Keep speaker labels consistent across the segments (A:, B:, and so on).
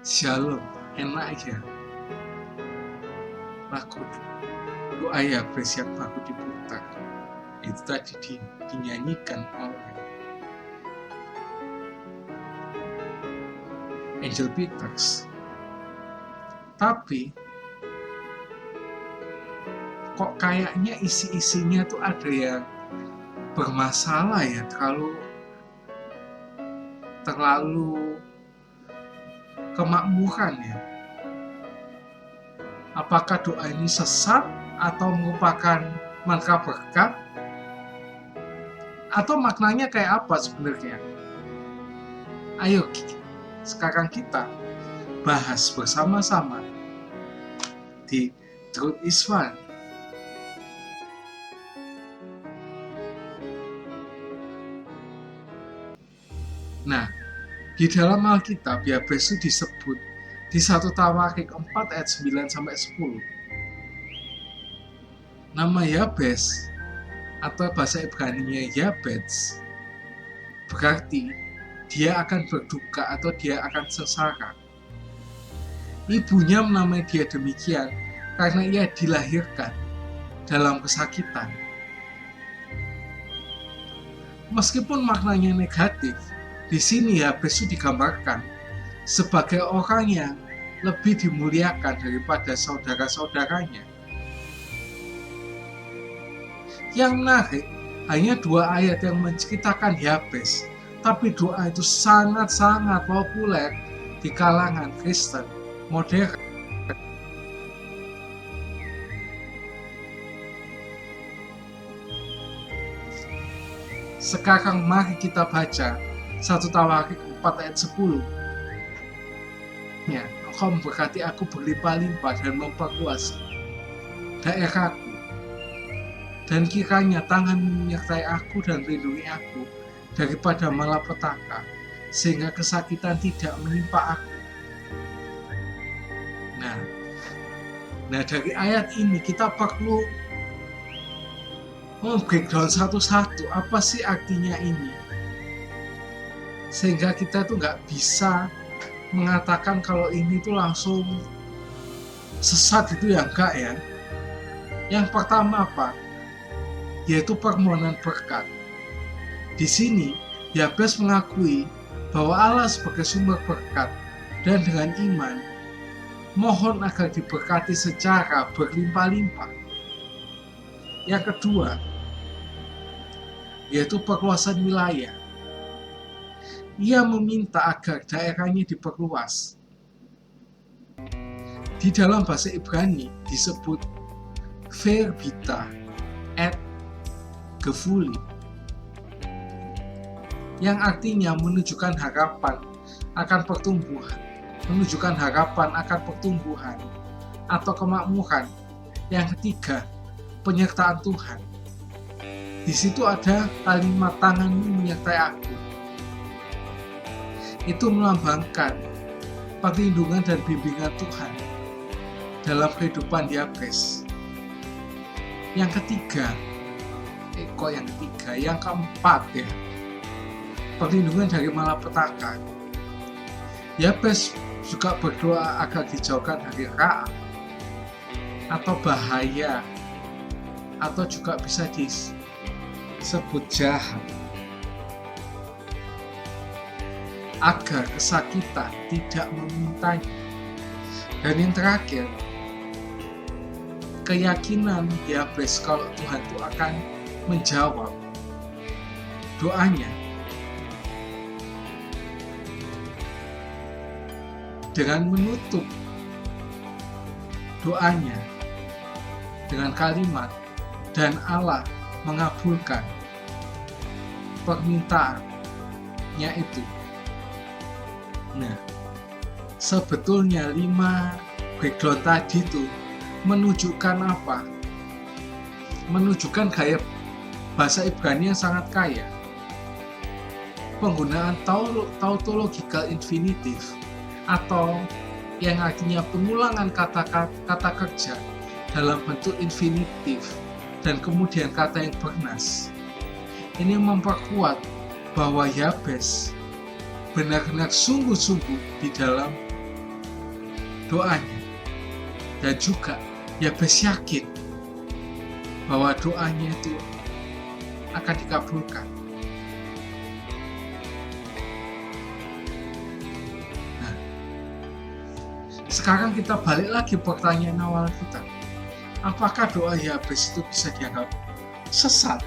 A: Shalom, enak ya lagu doa Yabes yang baru diputar. Itu tadi dinyanyikan oleh Angel Peters. Tapi kok kayaknya isi-isinya tuh ada yang bermasalah ya, terlalu kemakmuran ya. Apakah doa ini sesat atau merupakan mantra berkat, atau maknanya kayak apa sebenarnya? Ayo sekarang kita bahas bersama-sama di Truth is Fun. Nah, di dalam Alkitab Yabes itu disebut di 1 Tawarik 4 ayat 9-10. Nama Yabes atau bahasa Ibrani-nya Yabes berarti dia akan berduka atau dia akan sengsara. Ibunya menamai dia demikian karena ia dilahirkan dalam kesakitan. Meskipun maknanya negatif, di sini Yabes itu digambarkan sebagai orang yang lebih dimuliakan daripada saudara-saudaranya. Yang menarik, hanya 2 ayat yang menceritakan Yabes, tapi doa itu sangat-sangat populer di kalangan Kristen modern. Sekarang mari kita baca 1 Tawarik 4 ayat 10. Engkau memberkati aku berlimpah-limpah dan memperluas daerahku, dan kiranya tanganmu menyertai aku dan melindungi aku daripada malapetaka, sehingga kesakitan tidak menimpa aku. Nah dari ayat ini kita perlu breakdown satu-satu, apa sih artinya ini, sehingga kita tuh nggak bisa mengatakan kalau ini tuh langsung sesat itu ya, enggak ya. Yang pertama apa? Yaitu permohonan berkat. Di sini Yabes mengakui bahwa Allah sebagai sumber berkat, dan dengan iman mohon agar diberkati secara berlimpah-limpah. Yang kedua, yaitu perluasan wilayah. Ia meminta agar daerahnya diperluas. Di dalam bahasa Ibrani disebut verbita et gefuli, yang artinya menunjukkan harapan akan pertumbuhan, atau kemakmuran. Yang ketiga, penyertaan Tuhan. Di situ ada kalimat tanganmu menyertai aku. Itu melambangkan perlindungan dan bimbingan Tuhan dalam kehidupan Yabes. Yang keempat ya, perlindungan dari malapetaka. Yabes juga berdoa agar dijauhkan dari ra'ab atau bahaya, atau juga bisa disebut jahat, agar kesakitan tidak memintanya. Dan yang terakhir, keyakinan Yabes kalau Tuhan itu akan menjawab doanya. Dengan menutup doanya dengan kalimat, dan Allah mengabulkan permintaannya itu. Nah, sebetulnya 5 background tadi itu menunjukkan apa? Menunjukkan gaya bahasa Ibrani yang sangat kaya. Penggunaan tautological infinitive, atau yang artinya pengulangan kata kerja dalam bentuk infinitif dan kemudian kata yang bernas. Ini memperkuat bahwa Yabes benar-benar sungguh-sungguh di dalam doanya. Dan juga Yabes yakin bahwa doanya itu akan dikabulkan. Nah, sekarang kita balik lagi pertanyaan awal kita. Apakah doa Yabes itu bisa dianggap sesat?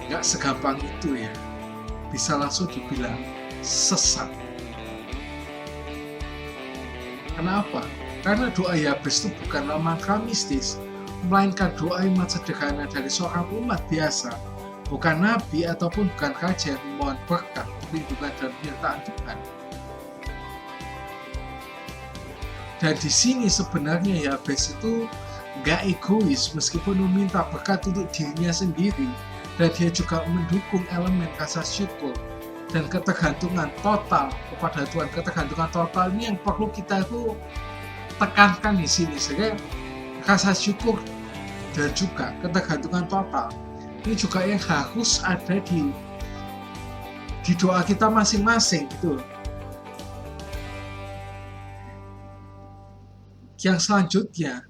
A: Nggak segampang itu ya, bisa langsung dibilang sesat. Kenapa? Karena doa Yabes itu bukanlah mantra mistis, melainkan doa iman sederhana dari seorang umat biasa, bukan nabi ataupun bukan raja yang memohon berkat, perlindungan dan penyertaan Tuhan. Dan di sini sebenarnya Yabes itu nggak egois, meskipun meminta berkat untuk dirinya sendiri, dan dia juga mendukung elemen rasa syukur dan ketergantungan total kepada Tuhan. Ketergantungan total ini yang perlu kita itu tekankan di sini, sehingga rasa syukur dan juga ketergantungan total ini juga yang harus ada di doa kita masing-masing gitu. Yang selanjutnya,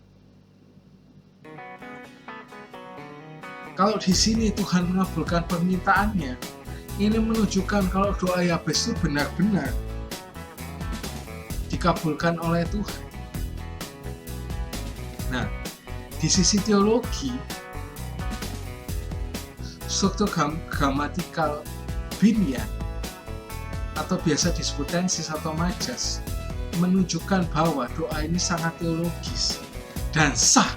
A: kalau di sini Tuhan mengabulkan permintaannya, ini menunjukkan kalau doa Yabes itu benar-benar dikabulkan oleh Tuhan. Nah, di sisi teologi, struktur gramatikal binyan atau biasa disebut tensis atau majas menunjukkan bahwa doa ini sangat teologis dan sah.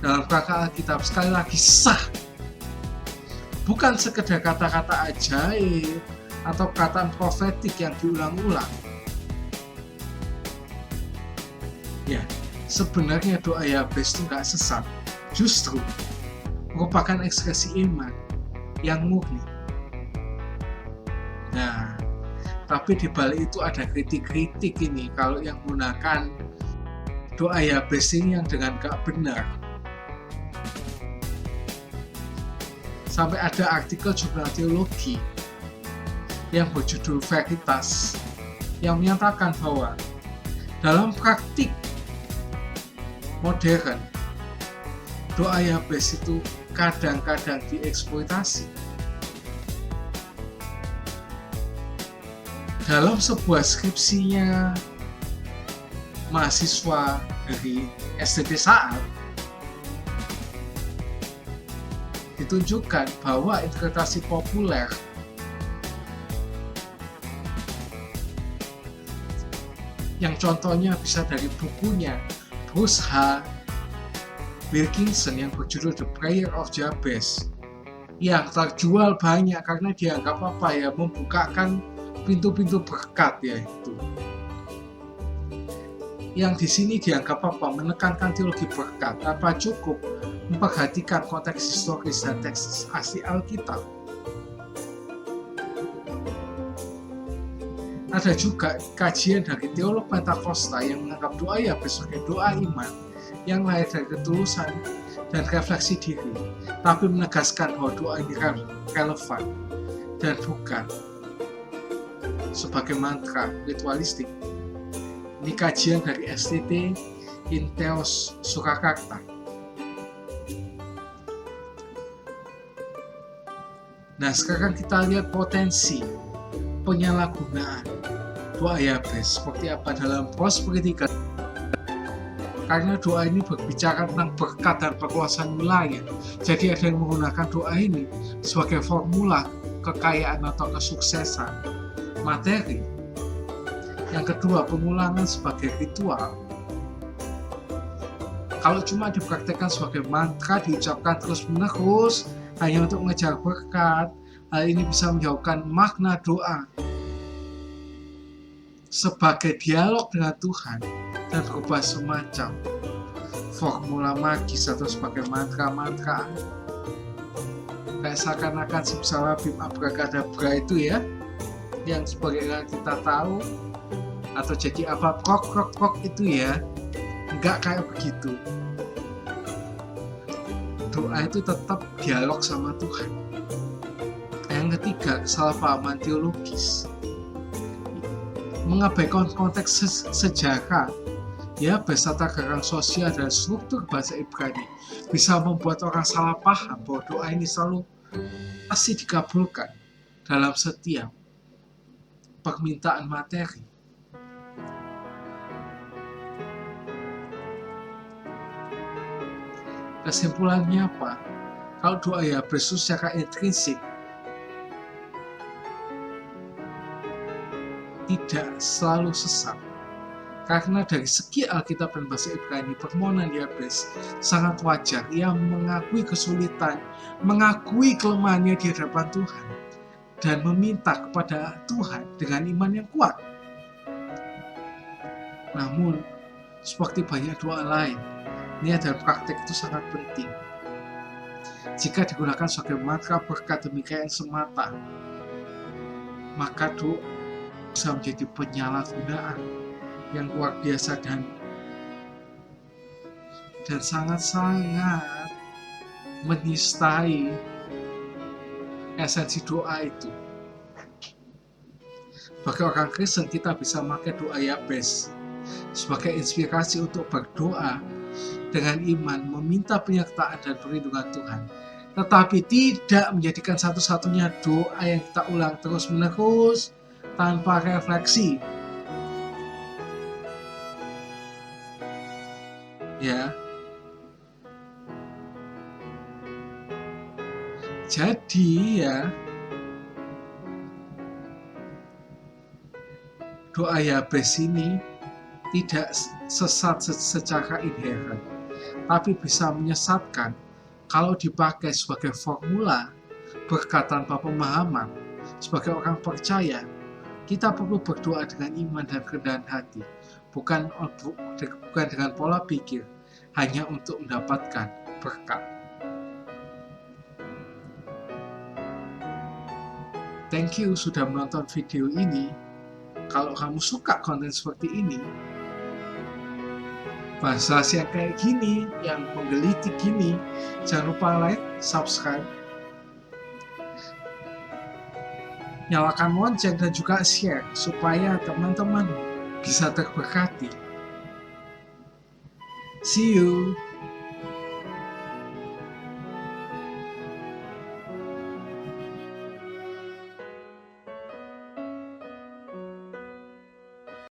A: Dalam kerangka Alkitab, sekali lagi sah. Bukan sekedar kata-kata ajaib atau perkataan profetik yang diulang-ulang. Ya, sebenarnya doa Yabes itu nggak sesat. Justru merupakan ekspresi iman yang murni. Nah, tapi di balik itu ada kritik-kritik ini kalau yang menggunakan doa Yabes ini yang dengan gak benar. Sampai ada artikel jurnal teologi yang berjudul Veritas yang menyatakan bahwa dalam praktik modern, doa Yabes itu kadang-kadang dieksploitasi. Dalam sebuah skripsinya mahasiswa dari STT Saat, ditunjukkan bahwa interpretasi populer yang contohnya bisa dari bukunya Bruce H. Wilkinson yang berjudul The Prayer of Jabez yang terjual banyak karena dianggap membukakan pintu-pintu berkat itu. Yang di sini dianggap menekankan teologi berkat, apa cukup memperhatikan konteks historis dan teks asli Alkitab. Ada juga kajian dari teolog Pentakosta yang menganggap doa Yabes sebagai doa iman yang lahir dari ketulusan dan refleksi diri, tapi menegaskan bahwa doa ini relevan dan bukan sebagai mantra ritualistik. Ini kajian dari STT Inteos Surakarta. Nah, sekarang kita lihat potensi penyalahgunaan doa Yabes seperti apa dalam proses perketiga. Karena doa ini berbicara tentang berkat dan perluasan wilayah, jadi ada yang menggunakan doa ini sebagai formula kekayaan atau kesuksesan materi. Yang kedua, pengulangan sebagai ritual. Kalau cuma dipraktekkan sebagai mantra, diucapkan terus-menerus hanya untuk mengejar berkat, hal ini bisa menjauhkan makna doa sebagai dialog dengan Tuhan dan berubah semacam formula magis atau sebagai mantra-mantra. Kayak seakan-akan simsalabim abrakadabra itu ya, yang sebagaimana kita tahu, atau jadi apa prok itu ya, enggak kayak begitu. berdoa itu tetap dialog sama Tuhan. Yang ketiga, kesalahpahaman teologis. Mengabaikan konteks sejarah, ya, bahasa tatanan sosial dan struktur bahasa Ibrani bisa membuat orang salah paham bahwa doa ini selalu pasti dikabulkan dalam setiap permintaan materi. Kesimpulannya apa? Kalau doa Yabes secara intrinsik tidak selalu sesat, karena dari segi Alkitab dan bahasa Ibrani, permohonan Yabes sangat wajar. Ia mengakui kesulitan, mengakui kelemahannya di hadapan Tuhan, dan meminta kepada Tuhan dengan iman yang kuat. Namun, seperti banyak doa lain, niat dan praktek itu sangat penting. Jika digunakan sebagai mantra berkat demi kekayaan semata, maka doa bisa menjadi penyalahgunaan yang luar biasa dan sangat-sangat menistai esensi doa itu. Bagi orang Kristen, kita bisa memakai doa Yabes sebagai inspirasi untuk berdoa dengan iman, meminta penyertaan dan perlindungan Tuhan, tetapi tidak menjadikan satu-satunya doa yang kita ulang terus-menerus tanpa refleksi. Ya. Jadi ya, doa Yabes ini tidak sesat secara inheren, tapi bisa menyesatkan kalau dipakai sebagai formula berkat tanpa pemahaman. Sebagai orang percaya, kita perlu berdoa dengan iman dan kerendahan hati, bukan dengan pola pikir hanya untuk mendapatkan berkat. Thank you sudah menonton video ini. Kalau kamu suka konten seperti ini, bahasa yang kayak gini, yang menggelitik gini, jangan lupa like, subscribe, nyalakan lonceng dan juga share supaya teman-teman bisa terberkati. See you.